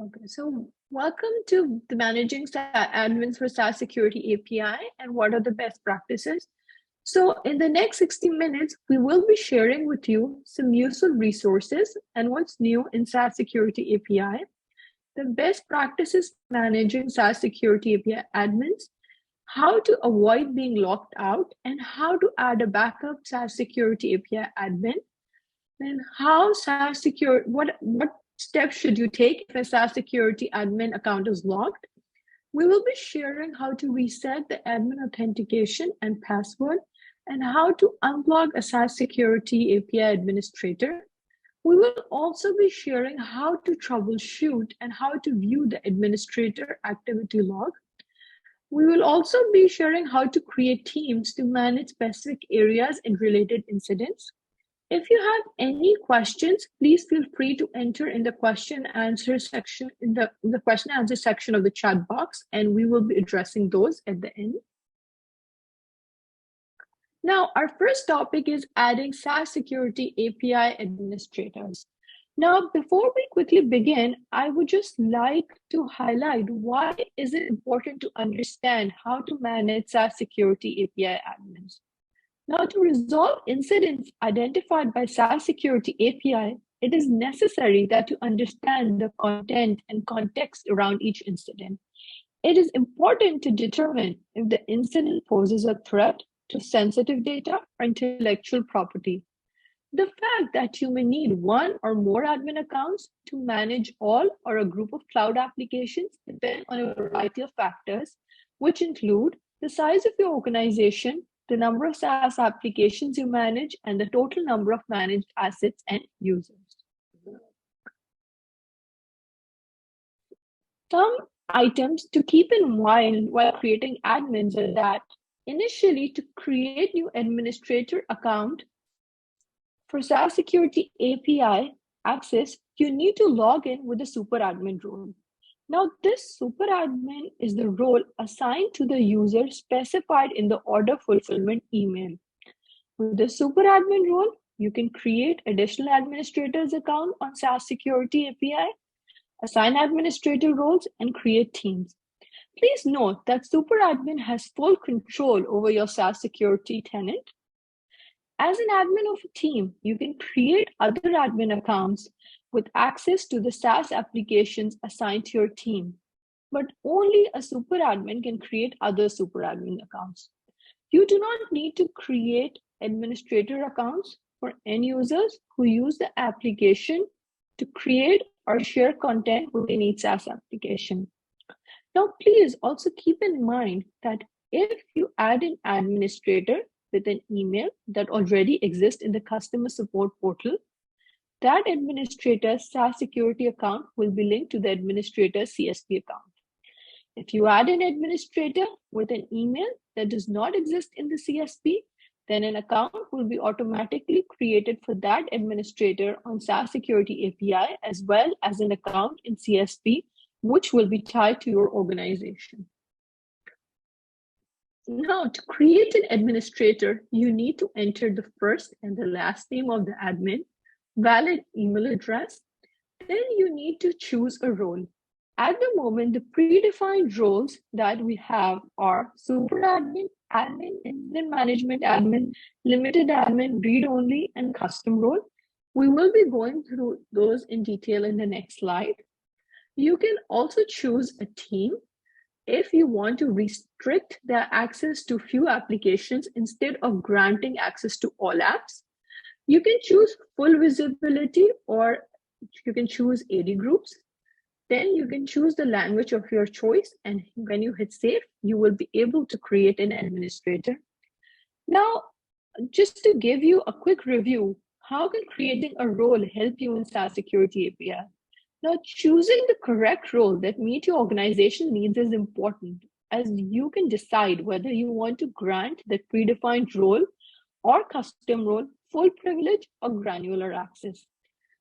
Okay, so welcome to the Managing Admins for SaaS Security API and what are the best practices. So in the next 60 minutes, we will be sharing with you some useful resources and what's new in SaaS Security API, the best practices managing SaaS Security API admins, how to avoid being locked out, and how to add a backup SaaS Security API admin. Then how SaaS secure, what steps should you take if a SaaS security admin account is locked? We will be sharing how to reset the admin authentication and password and how to unblock a SaaS security API administrator. We will also be sharing how to troubleshoot and how to view the administrator activity log. We will also be sharing how to create teams to manage specific areas and related incidents. If you have any questions, please feel free to enter in the question answer section in the question answer section of the chat box, and we will be addressing those at the end. Now, our first topic is adding SaaS security API administrators. Now, before we quickly begin, I would just like to highlight why is it important to understand how to manage SaaS security API admins. Now, to resolve incidents identified by SaaS Security API, it is necessary that you understand the content and context around each incident. It is important to determine if the incident poses a threat to sensitive data or intellectual property. The fact that you may need one or more admin accounts to manage all or a group of cloud applications depends on a variety of factors, which include the size of your organization, the number of SaaS applications you manage, and the total number of managed assets and users. Some items to keep in mind while creating admins are that initially, to create new administrator account for SaaS Security API access, you need to log in with the super admin role. Now, this super admin is the role assigned to the user specified in the order fulfillment email. With the super admin role, you can create additional administrators account on SaaS Security API, assign administrator roles, and create teams. Please note that super admin has full control over your SaaS security tenant. As an admin of a team, you can create other admin accounts with access to the SaaS applications assigned to your team, but only a super admin can create other super admin accounts. You do not need to create administrator accounts for end users who use the application to create or share content within each SaaS application. Now, please also keep in mind that if you add an administrator with an email that already exists in the customer support portal, that administrator's SaaS security account will be linked to the administrator's CSP account. If you add an administrator with an email that does not exist in the CSP, then an account will be automatically created for that administrator on SaaS Security API, as well as an account in CSP, which will be tied to your organization. Now, to create an administrator, you need to enter the first and the last name of the admin, valid email address. Then you need to choose a role. At the moment, the predefined roles that we have are super admin, admin, incident management admin, limited admin, read-only, and custom role. We will be going through those in detail in the next slide. You can also choose a team if you want to restrict their access to few applications instead of granting access to all apps. You can choose full visibility, or you can choose AD groups. Then you can choose the language of your choice, and when you hit save, you will be able to create an administrator. Now, just to give you a quick review, how can creating a role help you in SaaS Security API? Now, choosing the correct role that meets your organization needs is important, as you can decide whether you want to grant the predefined role or custom role full privilege or granular access.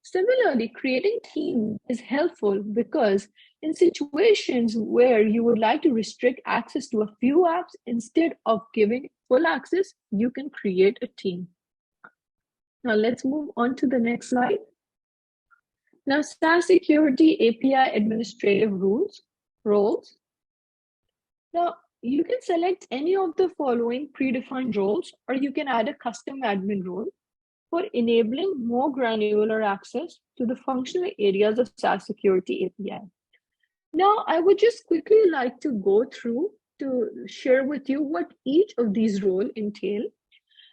Similarly, creating teams is helpful because in situations where you would like to restrict access to a few apps instead of giving full access, you can create a team. Now let's move on to the next slide. Now, SaaS security API administrative roles. Now, you can select any of the following predefined roles, or you can add a custom admin role for enabling more granular access to the functional areas of SaaS security API. Now, I would just quickly like to go through to share with you what each of these roles entail.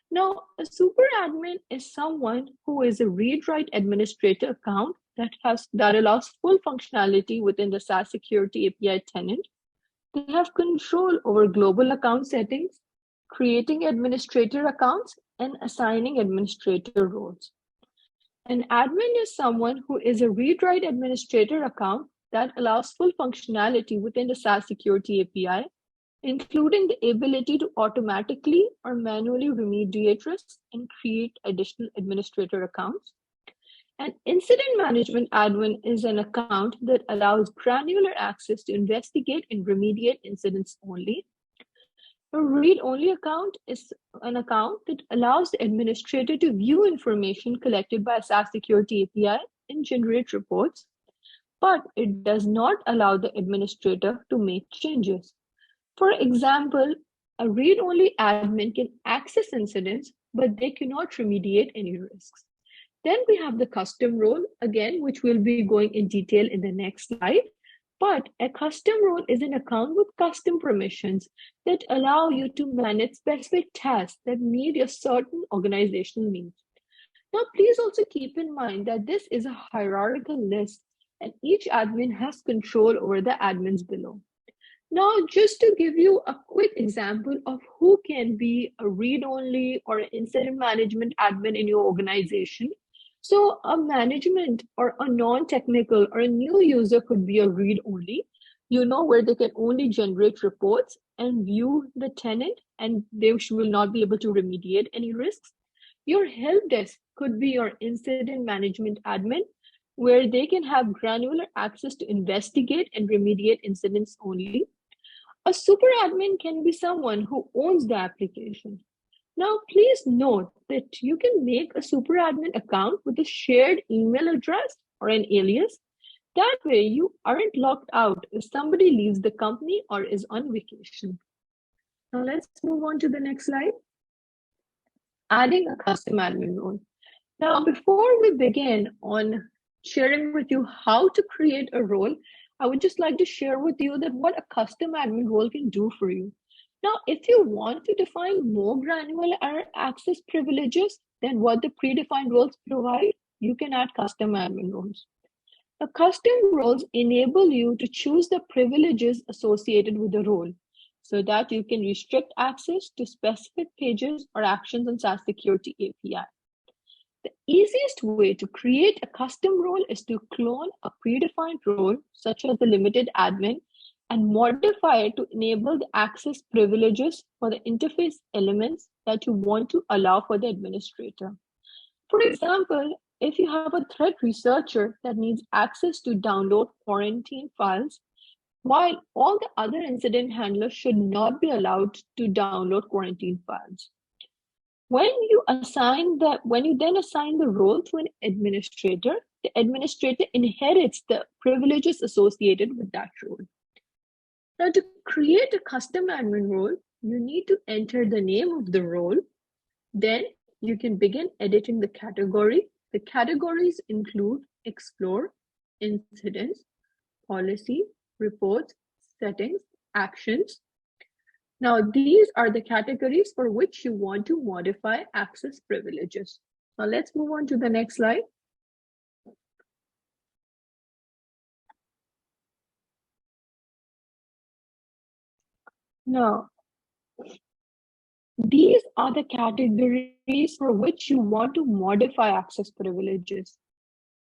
Now, a super admin is someone who is a read-write administrator account that allows full functionality within the SaaS security API tenant. They have control over global account settings, creating administrator accounts, and assigning administrator roles. An admin is someone who is a read-write administrator account that allows full functionality within the SaaS security API, including the ability to automatically or manually remediate risks and create additional administrator accounts. An incident management admin is an account that allows granular access to investigate and remediate incidents only. A read-only account is an account that allows the administrator to view information collected by a SaaS security API and generate reports, but it does not allow the administrator to make changes. For example, a read-only admin can access incidents, but they cannot remediate any risks. Then we have the custom role, again, which we'll be going in detail in the next slide. But a custom role is an account with custom permissions that allow you to manage specific tasks that meet your certain organizational needs. Now, please also keep in mind that this is a hierarchical list and each admin has control over the admins below. Now, just to give you a quick example of who can be a read-only or incident management admin in your organization. So a management or a non-technical or a new user could be a read-only, where they can only generate reports and view the tenant and they will not be able to remediate any risks. Your help desk could be your incident management admin, where they can have granular access to investigate and remediate incidents only. A super admin can be someone who owns the application. Now, please note that you can make a super admin account with a shared email address or an alias. That way, you aren't locked out if somebody leaves the company or is on vacation. Now, let's move on to the next slide. Adding a custom admin role. Now, before we begin on sharing with you how to create a role, I would just like to share with you that what a custom admin role can do for you. Now, if you want to define more granular access privileges than what the predefined roles provide, you can add custom admin roles. The custom roles enable you to choose the privileges associated with the role so that you can restrict access to specific pages or actions on SaaS security API. The easiest way to create a custom role is to clone a predefined role, such as the limited admin, and modify it to enable the access privileges for the interface elements that you want to allow for the administrator. For example, if you have a threat researcher that needs access to download quarantine files, while all the other incident handlers should not be allowed to download quarantine files. When you then assign the role to an administrator, the administrator inherits the privileges associated with that role. Now, to create a custom admin role, you need to enter the name of the role. Then you can begin editing the category. The categories include explore, incidents, policy, reports, settings, actions. Now, these are the categories for which you want to modify access privileges. Now, let's move on to the next slide. Now, these are the categories for which you want to modify access privileges.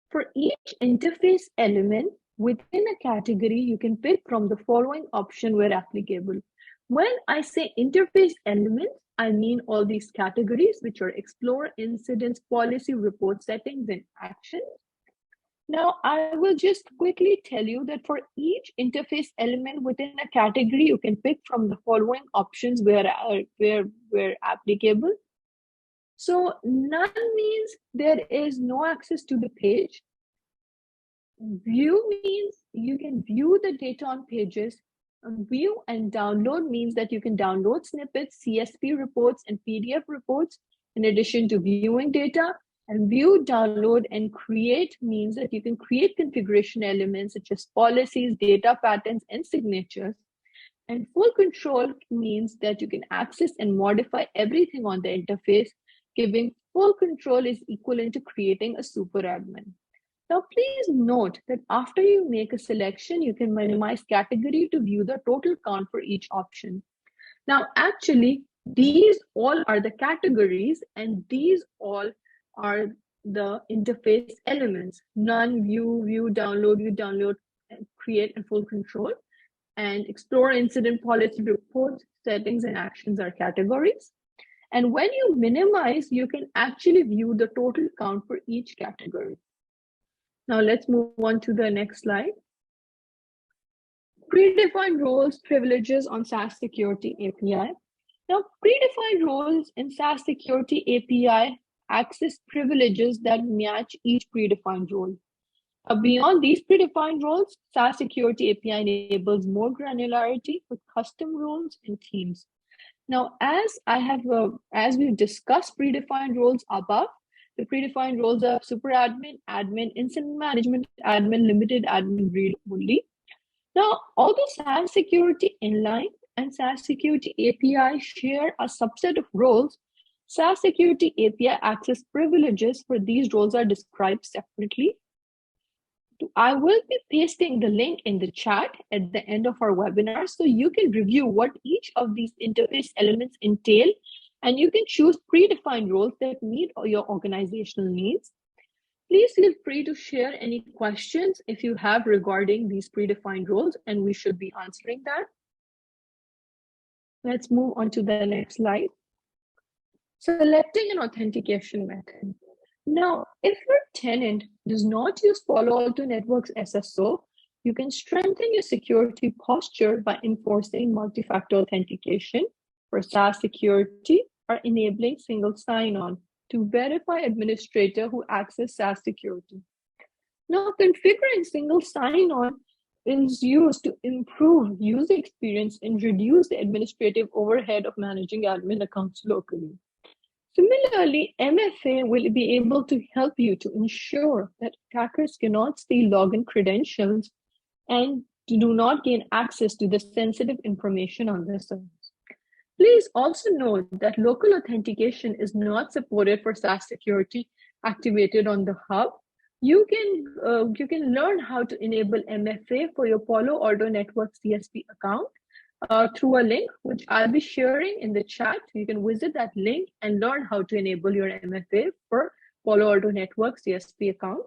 For each interface element within a category, you can pick from the following option where applicable. When I say interface elements, I mean all these categories, which are explore, incidents, policy, report, settings, and actions. Now, I will just quickly tell you that for each interface element within a category, you can pick from the following options where applicable. So none means there is no access to the page. View means you can view the data on pages. View and download means that you can download snippets, CSV reports, and PDF reports in addition to viewing data. And view, download, and create means that you can create configuration elements such as policies, data patterns, and signatures. And full control means that you can access and modify everything on the interface. Giving full control is equivalent to creating a super admin. Now, please note that after you make a selection, you can minimize category to view the total count for each option. Now, actually, these all are the categories and these all are the interface elements. None, view, download, create, and full control. And explore, incident, policy, reports, settings, and actions are categories. And when you minimize, you can actually view the total count for each category. Now let's move on to the next slide. Predefined roles, privileges on SaaS Security API. Now, predefined roles in SaaS Security API access privileges that match each predefined role. Beyond these predefined roles, SaaS Security API enables more granularity with custom roles and teams. Now, as we've discussed predefined roles above, the predefined roles are super admin, admin, incident management, admin, limited admin, read only. Now, although SaaS Security Inline and SaaS Security API share a subset of roles, SaaS Security API access privileges for these roles are described separately. I will be pasting the link in the chat at the end of our webinar so you can review what each of these interface elements entail, and you can choose predefined roles that meet your organizational needs. Please feel free to share any questions if you have regarding these predefined roles, and we should be answering that. Let's move on to the next slide. Selecting an authentication method. Now, if your tenant does not use Palo Alto Networks SSO, you can strengthen your security posture by enforcing multi-factor authentication for SaaS security or enabling single sign-on to verify administrator who access SaaS security. Now, configuring single sign-on is used to improve user experience and reduce the administrative overhead of managing admin accounts locally. Similarly, MFA will be able to help you to ensure that attackers cannot steal login credentials and do not gain access to the sensitive information on the service. Please also note that local authentication is not supported for SaaS security activated on the hub. You can learn how to enable MFA for your Palo Alto Networks CSP account through a link, which I'll be sharing in the chat. You can visit that link and learn how to enable your MFA for Palo Alto Networks CSP account.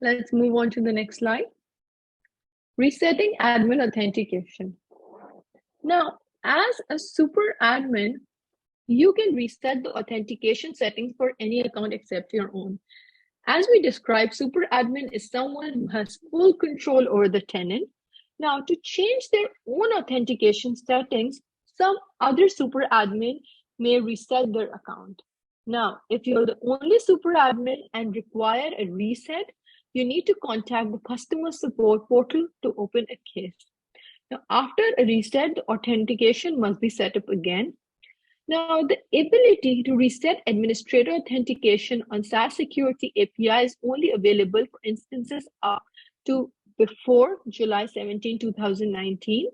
Let's move on to the next slide. Resetting admin authentication. Now, as a super admin, you can reset the authentication settings for any account except your own. As we described, super admin is someone who has full control over the tenant. Now, to change their own authentication settings, some other super admin may reset their account. Now, if you're the only super admin and require a reset, you need to contact the customer support portal to open a case. Now, after a reset, the authentication must be set up again. Now, the ability to reset administrator authentication on SaaS Security API is only available for instances up to before July 17, 2019.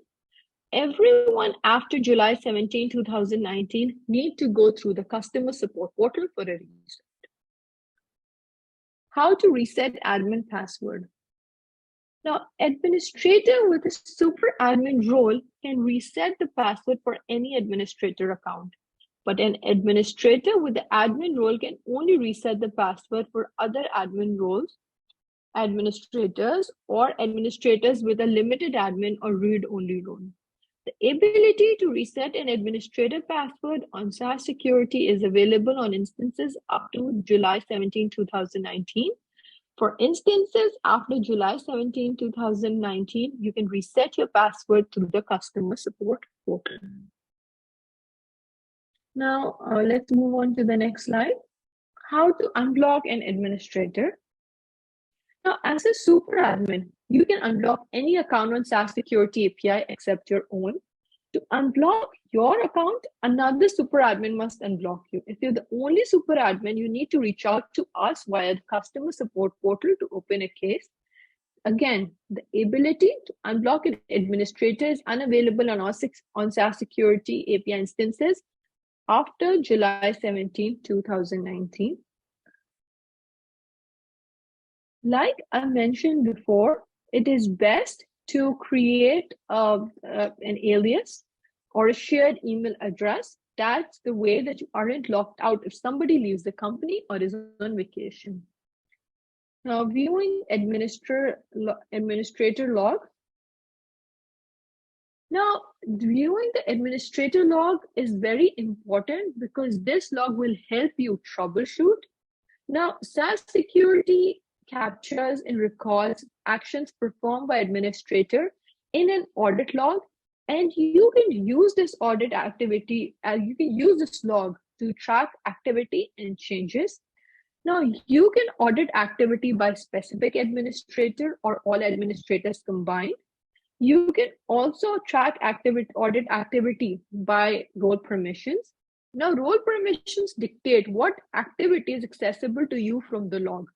Everyone after July 17, 2019 need to go through the customer support portal for a reset. How to reset admin password. Now, administrator with a super admin role can reset the password for any administrator account, but an administrator with the admin role can only reset the password for other admin roles, administrators, or administrators with a limited admin or read-only role. The ability to reset an administrator password on SaaS security is available on instances up to July 17, 2019. For instances after July 17, 2019, you can reset your password through the customer support portal. Now, let's move on to the next slide. How to unblock an administrator. Now, as a super admin, you can unblock any account on SaaS Security API except your own. To unblock your account, another super admin must unblock you. If you're the only super admin, you need to reach out to us via the customer support portal to open a case. Again, the ability to unblock an administrator is unavailable on SaaS Security API instances after July 17, 2019. Like I mentioned before, it is best to create an alias or a shared email address. That's the way that you aren't locked out if somebody leaves the company or is on vacation. Now, viewing administrator log. Now, viewing the administrator log is very important because this log will help you troubleshoot. Now, SaaS Security captures and records actions performed by administrator in an audit log, and you can use this audit activity, you can use this log to track activity and changes. Now, you can audit activity by specific administrator or all administrators combined. You can also track audit activity by role permissions. Now, role permissions dictate what activity is accessible to you from the log.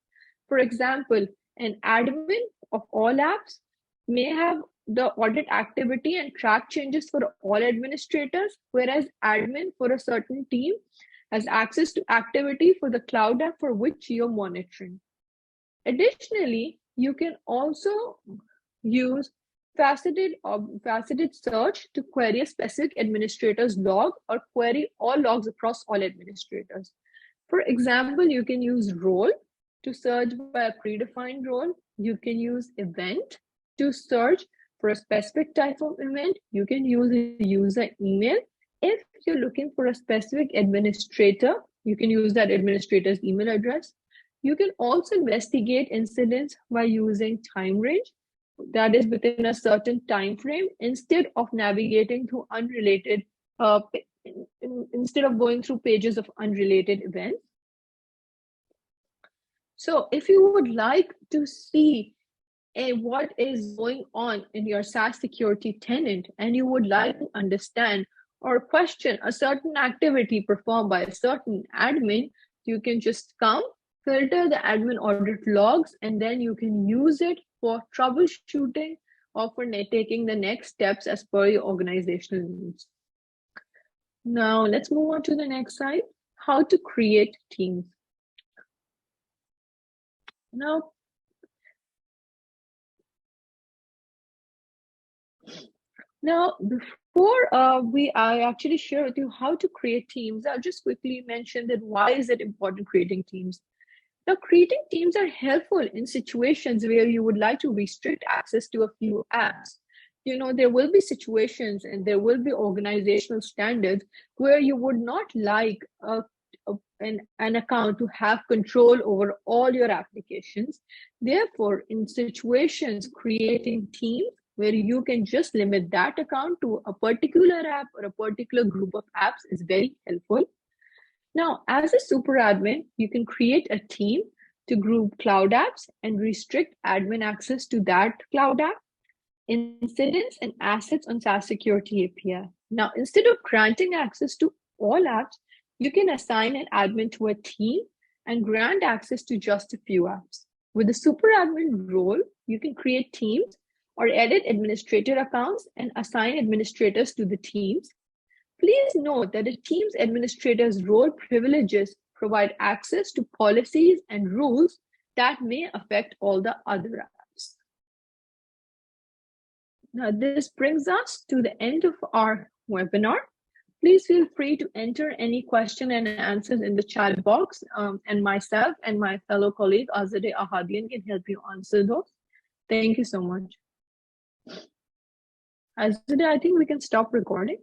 For example, an admin of all apps may have the audit activity and track changes for all administrators, whereas admin for a certain team has access to activity for the cloud app for which you're monitoring. Additionally, you can also use faceted search to query a specific administrator's log or query all logs across all administrators. For example, you can use role to search by a predefined role. You can use event to search for a specific type of event. You can use a user email. If you're looking for a specific administrator, you can use that administrator's email address. You can also investigate incidents by using time range, that is within a certain time frame, instead of navigating through unrelated, instead of going through pages of unrelated events. So if you would like to see what is going on in your SaaS security tenant, and you would like to understand or question a certain activity performed by a certain admin, you can just come, filter the admin audit logs, and then you can use it for troubleshooting or for taking the next steps as per your organizational needs. Now, let's move on to the next slide, how to create teams. Now, before I actually share with you how to create teams, I'll just quickly mention that why is it important creating teams? Now, creating teams are helpful in situations where you would like to restrict access to a few apps. You know, there will be situations and there will be organizational standards where you would not like an account to have control over all your applications. Therefore, in situations, creating teams where you can just limit that account to a particular app or a particular group of apps is very helpful. Now, as a super admin, you can create a team to group cloud apps and restrict admin access to that cloud app, incidents, and assets on SaaS Security API. Now, instead of granting access to all apps, you can assign an admin to a team and grant access to just a few apps. With the super admin role, you can create teams or edit administrator accounts and assign administrators to the teams. Please note that a team's administrator's role privileges provide access to policies and rules that may affect all the other apps. Now, this brings us to the end of our webinar. Please feel free to enter any question and answers in the chat box, and myself and my fellow colleague Azadeh Ahadian can help you answer those. Thank you so much. Azadeh, I think we can stop recording.